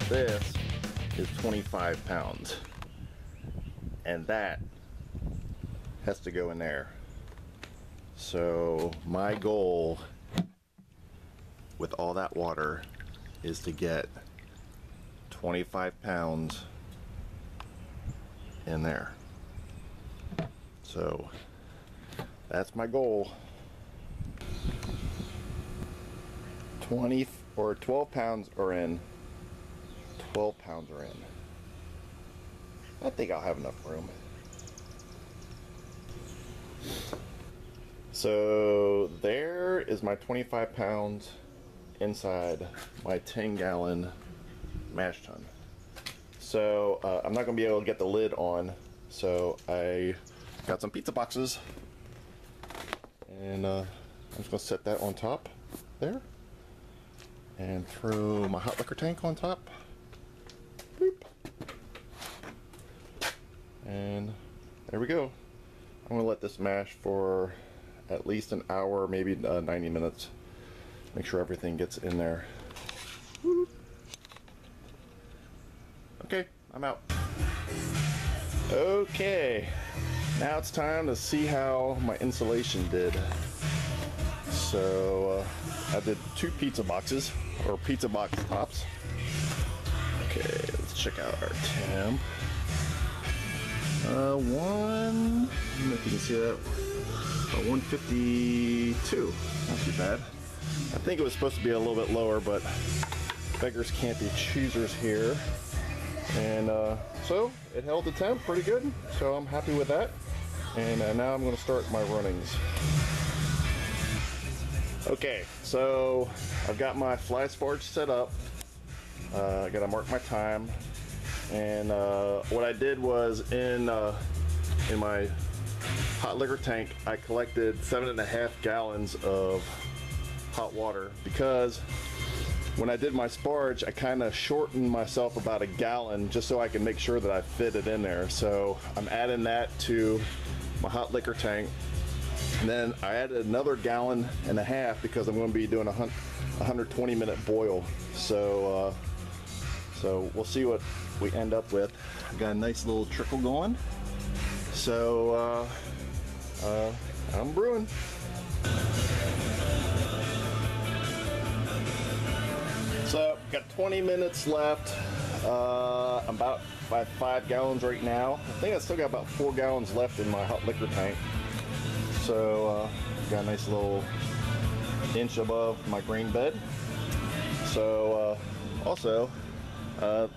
This is 25 pounds. And that has to go in there. So my goal with all that water is to get 25 pounds in there. So that's my goal. 20 or 12 pounds are in. 12 pounds are in. I think I'll have enough room. So there is my 25 pounds inside my 10-gallon mash tun. So I'm not going to be able to get the lid on, so I got some pizza boxes, and I'm just going to set that on top there, and throw my hot liquor tank on top. Boop. And there we go. I'm going to let this mash for at least an hour, maybe 90 minutes. Make sure everything gets in there. Woo. Okay, I'm out. Okay, now it's time to see how my insulation did. So I did 2 pizza boxes, or pizza box tops. Okay, let's check out our temp. I don't know if you can see that. 152. Not too bad. I think it was supposed to be a little bit lower, but beggars can't be choosers here. And so it held the temp pretty good, so I'm happy with that. And now I'm going to start my runnings. Okay, so I've got my fly sparge set up. I got to mark my time. And what I did was in my hot liquor tank, I collected 7.5 gallons of hot water, because when I did my sparge, I kind of shortened myself about a gallon just so I can make sure that I fit it in there. So I'm adding that to my hot liquor tank, and then I added another 1.5 gallons because I'm going to be doing a 120-minute boil. So so we'll see what we end up with. I've got a nice little trickle going. So I'm brewing. So got 20 minutes left. I'm about 5 gallons right now. I think I still got about 4 gallons left in my hot liquor tank. So got a nice little inch above my grain bed. So also I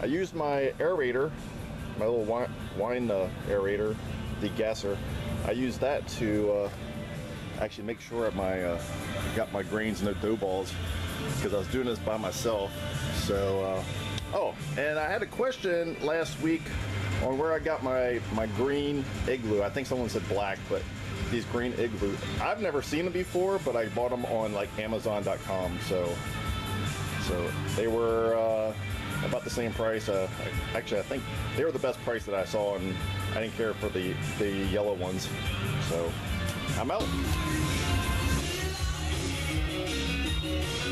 used my aerator, my little wine aerator, degasser. I used that to actually make sure I got my grains no dough balls, because I was doing this by myself. So oh, and I had a question last week on where I got my green igloo. I think someone said black, but these green igloo, I've never seen them before, but I bought them on like Amazon.com. So they were about the same price. Actually, I think they were the best price that I saw, and I didn't care for the yellow ones. So I'm out.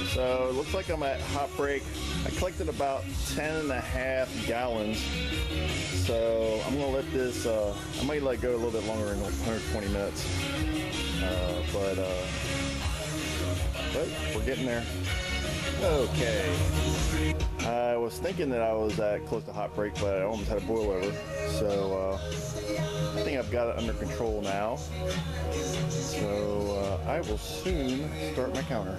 So it looks like I'm at hot break. I collected about 10.5 gallons. So I'm gonna let this, I might let go a little bit longer than 120 minutes. But we're getting there. Okay. I was thinking that I was at close to hot break, but I almost had a boil over. So I think I've got it under control now. So I will soon start my counter.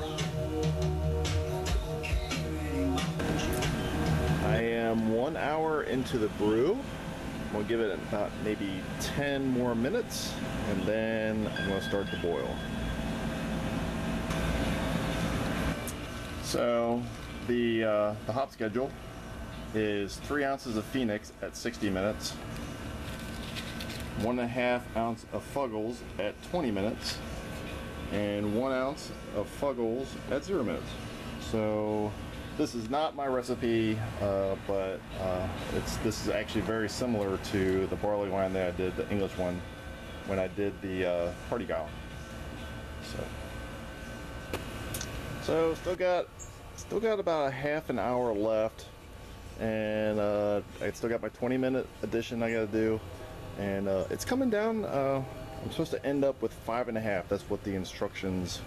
I am 1 hour into the brew. I'm gonna give it about maybe 10 more minutes, and then I'm gonna start the boil. So the hop schedule is 3 ounces of Phoenix at 60 minutes, 1.5 ounce of Fuggles at 20 minutes, and 1 ounce of Fuggles at 0 minutes. So this is not my recipe, but this is actually very similar to the barley wine that I did, the English one, when I did the party gallon. So still got about a half an hour left and I still got my 20-minute addition I gotta do, and it's coming down. I'm supposed to end up with 5.5. That's what the instructions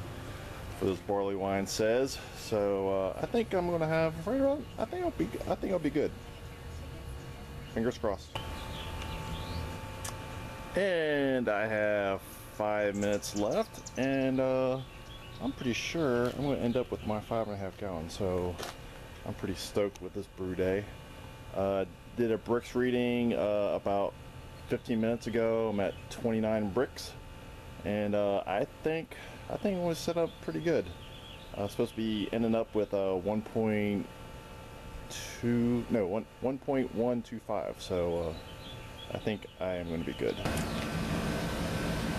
for this barley wine says. So I think I'm gonna have right around. I think I'll be good. Fingers crossed. And I have 5 minutes left, and I'm pretty sure I'm going to end up with my 5.5 gallons. So I'm pretty stoked with this brew day. Did a bricks reading about 15 minutes ago. I'm at 29 bricks, and I think it was set up pretty good. Supposed to be ending up with a 1.125. So I think I am going to be good.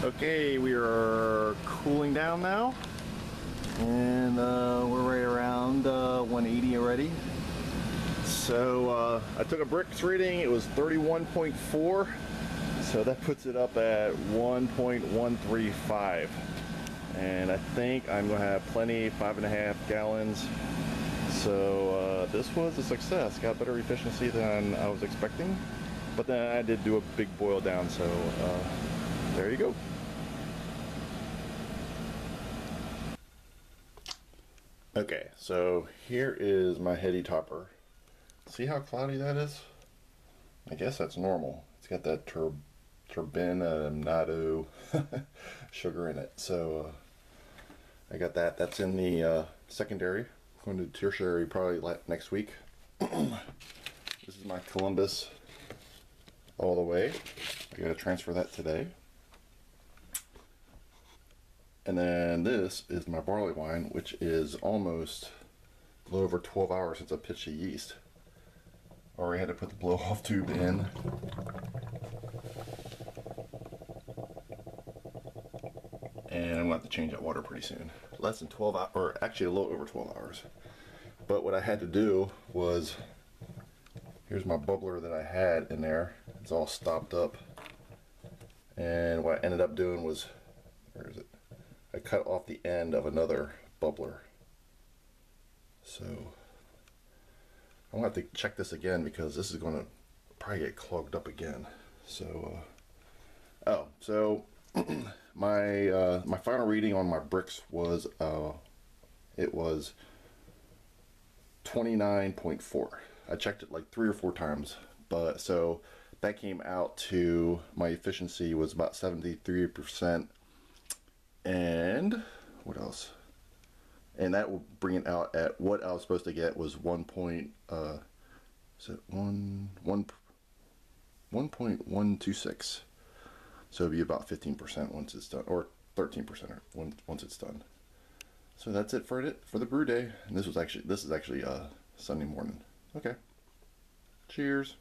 Okay, we are cooling down now, and we're right around 180 already. So I took a bricks reading. It was 31.4, so that puts it up at 1.135, and I think I'm gonna have plenty, 5.5 gallons. So this was a success. Got better efficiency than I was expecting, but then I did do a big boil down, so there you go. Okay, so here is my heady topper. See how cloudy that is? I guess that's normal. It's got that turbinado sugar in it. So I got that. That's in the secondary. I'm going to tertiary probably next week. This is my Columbus all the way. I got to transfer that today. And then this is my barley wine, which is almost a little over 12 hours since I pitched the yeast. Already had to put the blow off tube in. And I'm going to have to change that water pretty soon. Less than 12 hours, or actually a little over 12 hours. But what I had to do was, here's my bubbler that I had in there. It's all stopped up. And what I ended up doing was, where is it? I cut off the end of another bubbler. So I'm gonna have to check this again because this is gonna probably get clogged up again. So so my final reading on my bricks was it was 29.4. I checked it like 3 or 4 times, but so that came out to my efficiency was about 73%. And what else? And that will bring it out at what I was supposed to get was 1.126. So it'll be about 15% once it's done, or 13% once it's done. So that's it for the brew day. And this is actually Sunday morning. Okay. Cheers.